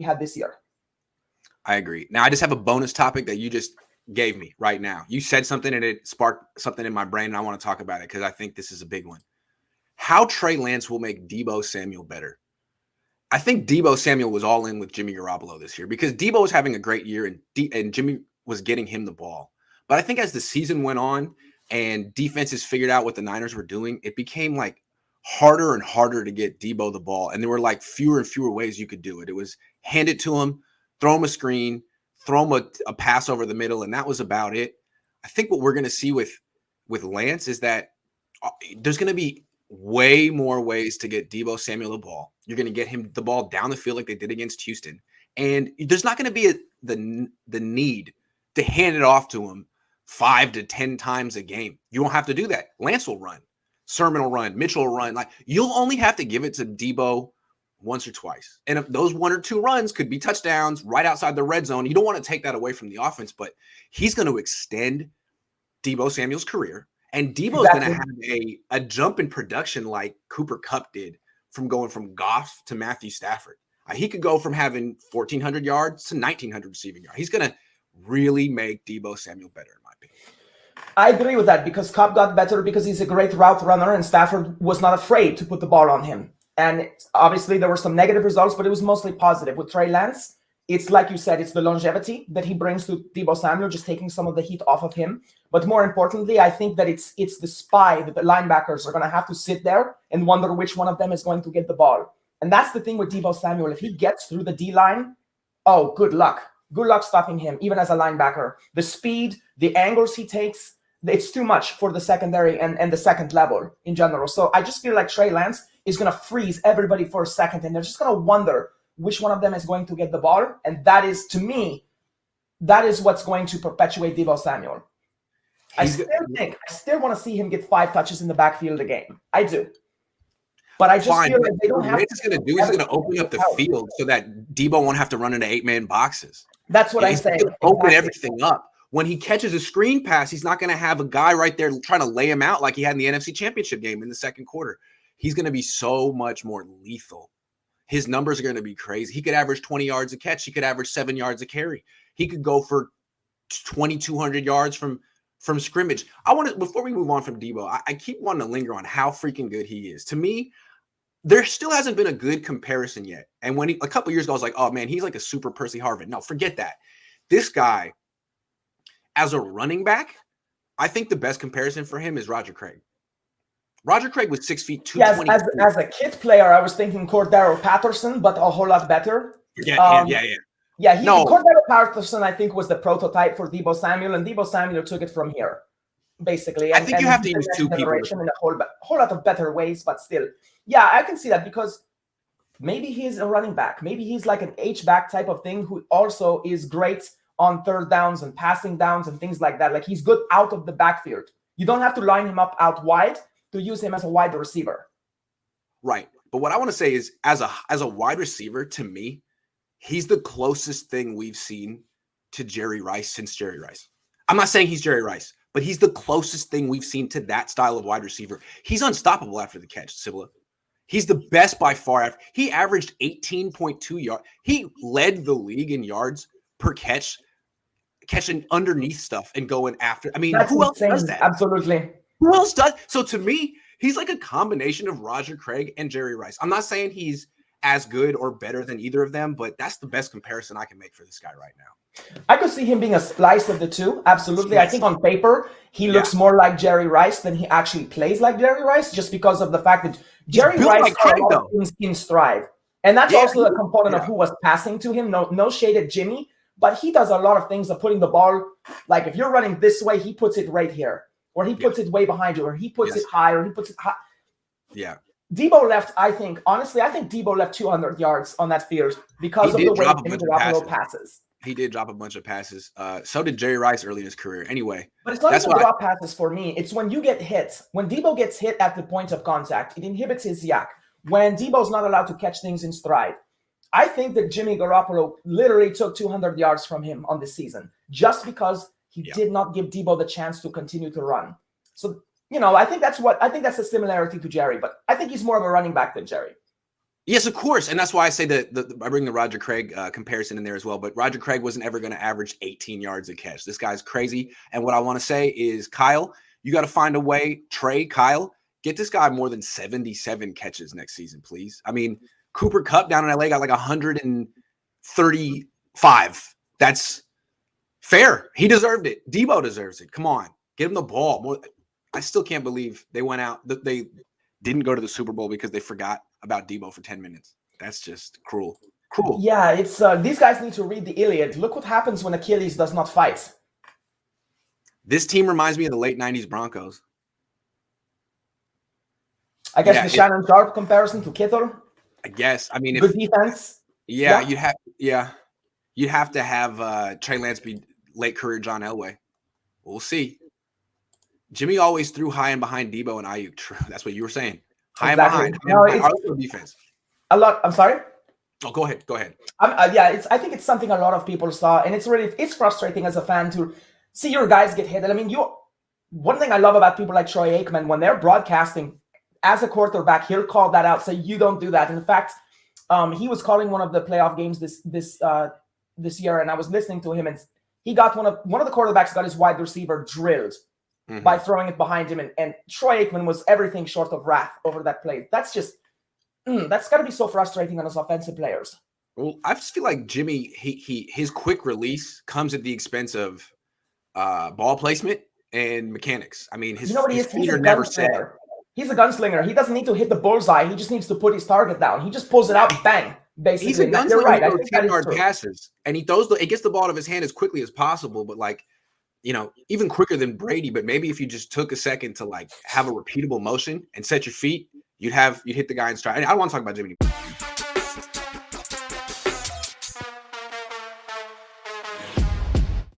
he had this year. I agree. Now, I just have a bonus topic that you just gave me right now. You said something and it sparked something in my brain, and I want to talk about it because I think this is a big one. How Trey Lance will make Deebo Samuel better. I think Deebo Samuel was all in with Jimmy Garoppolo this year because Deebo was having a great year and Jimmy was getting him the ball. But I think as the season went on and defenses figured out what the Niners were doing, it became like harder and harder to get Deebo the ball. And there were like fewer and fewer ways you could do it. It was hand it to him, throw him a screen, throw him a pass over the middle, and that was about it. I think what we're going to see with Lance is that there's going to be way more ways to get Deebo Samuel the ball. You're going to get him the ball down the field like they did against Houston. And there's not going to be the need to hand it off to him 5 to 10 times a game. You won't have to do that. Lance will run. Sermon will run. Mitchell will run. Like, you'll only have to give it to Deebo once or twice. And if those 1 or 2 runs could be touchdowns right outside the red zone, you don't want to take that away from the offense, but he's going to extend Deebo Samuel's career. And Deebo's going to have a jump in production like Cooper Kupp did from going from Goff to Matthew Stafford. He could go from having 1,400 yards to 1,900 receiving yards. He's going to really make Deebo Samuel better, in my opinion. I agree with that because Kupp got better because he's a great route runner and Stafford was not afraid to put the ball on him. And obviously there were some negative results, but it was mostly positive. With Trey Lance, it's like you said, it's the longevity that he brings to Deebo Samuel, just taking some of the heat off of him. But more importantly, I think that it's the spy that the linebackers are going to have to sit there and wonder which one of them is going to get the ball. And that's the thing with Deebo Samuel. If he gets through the D-line, oh, good luck. Good luck stopping him, even as a linebacker. The speed, the angles he takes, it's too much for the secondary and the second level in general. So I just feel like Trey Lance is going to freeze everybody for a second, and they're just going to wonder which one of them is going to get the ball. And that is, to me, that is what's going to perpetuate Deebo Samuel. I still want to see him get 5 touches in the backfield a game. I do. But I just feel like they don't have to. What Lance is going to do is he's going to open up the field so that Deebo won't have to run into 8-man boxes. That's what I'm saying. He's going to open everything up. When he catches a screen pass, he's not going to have a guy right there trying to lay him out like he had in the NFC Championship game in the second quarter. He's going to be so much more lethal. His numbers are going to be crazy. He could average 20 yards a catch. He could average 7 yards a carry. He could go for 2,200 yards from scrimmage. I want to, before we move on from Deebo, I keep wanting to linger on how freaking good he is. To me, there still hasn't been a good comparison yet. And when a couple years ago, I was like, oh man, he's like a super Percy Harvin. No, forget that. This guy, as a running back, I think the best comparison for him is Roger Craig. Roger Craig was 6 feet 220. Yes, as a kid player, I was thinking Cordero Patterson, but a whole lot better. Yeah. Cordero Patterson, I think, was the prototype for Deebo Samuel, and Deebo Samuel took it from here, basically. I think you have to use 2 people in a whole lot of better ways, but still, yeah, I can see that because maybe he's a running back, maybe he's like an H-back type of thing who also is great on third downs and passing downs and things like that. Like, he's good out of the backfield. You don't have to line him up out wide to use him as a wide receiver. Right. But what I want to say is, as a wide receiver, to me, he's the closest thing we've seen to Jerry Rice since Jerry Rice. I'm not saying he's Jerry Rice, but he's the closest thing we've seen to that style of wide receiver. He's unstoppable after the catch, Sybilla. He's the best by far. He averaged 18.2 yards. He led the league in yards per catch, catching underneath stuff and going after. I mean, who else does that? Absolutely. Who else does? So to me, he's like a combination of Roger Craig and Jerry Rice. I'm not saying he's as good or better than either of them, but that's the best comparison I can make for this guy right now. I could see him being a splice of the two. Absolutely. I think on paper, he looks more like Jerry Rice than he actually plays like Jerry Rice, just because of the fact that Jerry Rice has a lot of things in stride. And that's also a component of who was passing to him. No shade at Jimmy, but he does a lot of things of putting the ball, like if you're running this way, he puts it right here, or he puts it way behind you, or he puts it high, or he puts it high. Yeah. Deebo left, I think Deebo left 200 yards on that field because of the way Jimmy Garoppolo passes. He did drop a bunch of passes. So did Jerry Rice early in his career. Anyway. But it's not even drop passes for me. It's when you get hit. When Deebo gets hit at the point of contact, it inhibits his yak. When Deebo's not allowed to catch things in stride. I think that Jimmy Garoppolo literally took 200 yards from him on this season just because he did not give Deebo the chance to continue to run. So, I think that's a similarity to Jerry, but I think he's more of a running back than Jerry. Yes, of course. And that's why I say that I bring the Roger Craig comparison in there as well. But Roger Craig wasn't ever going to average 18 yards a catch. This guy's crazy. And what I want to say is, Kyle, you got to find a way. Kyle, get this guy more than 77 catches next season, please. I mean, Cooper Kupp down in LA got like 135. That's fair. He deserved it. Deebo deserves it. Come on. Get him the ball. I still can't believe they went out. They didn't go to the Super Bowl because they forgot about Deebo for 10 minutes. That's just cruel. Cruel. Yeah, it's these guys need to read the Iliad. Look what happens when Achilles does not fight. This team reminds me of the late 90s Broncos. I guess the Shannon Sharp comparison to Kittle. I guess. I mean, good defense. Yeah, you'd have to have Trey Lance be late career John Elway. We'll see. Jimmy always threw high and behind Deebo and Ayuk. True. That's what you were saying. High exactly. and behind. No, it's defense. A lot. I'm sorry. Oh, go ahead. Go ahead. I think it's something a lot of people saw, and it's frustrating as a fan to see your guys get hit. And I mean, one thing I love about people like Troy Aikman, when they're broadcasting as a quarterback, he'll call that out. Say, you don't do that. In fact, he was calling one of the playoff games this year, and I was listening to him, and he got one of the quarterbacks got his wide receiver drilled by throwing it behind him, and Troy Aikman was everything short of wrath over that play. That's just that's got to be so frustrating on us offensive players. Well, I just feel like Jimmy, his quick release comes at the expense of ball placement and mechanics. I mean, his feet are never set. He's a gunslinger. He doesn't need to hit the bullseye. He just needs to put his target down. He just pulls it out, bang. Basically, he's a gunslinger. Right. 10-yard passes, and he gets the ball out of his hand as quickly as possible. But like, even quicker than Brady. But maybe if you just took a second to like have a repeatable motion and set your feet, you'd hit the guy in stride. I don't want to talk about Jimmy.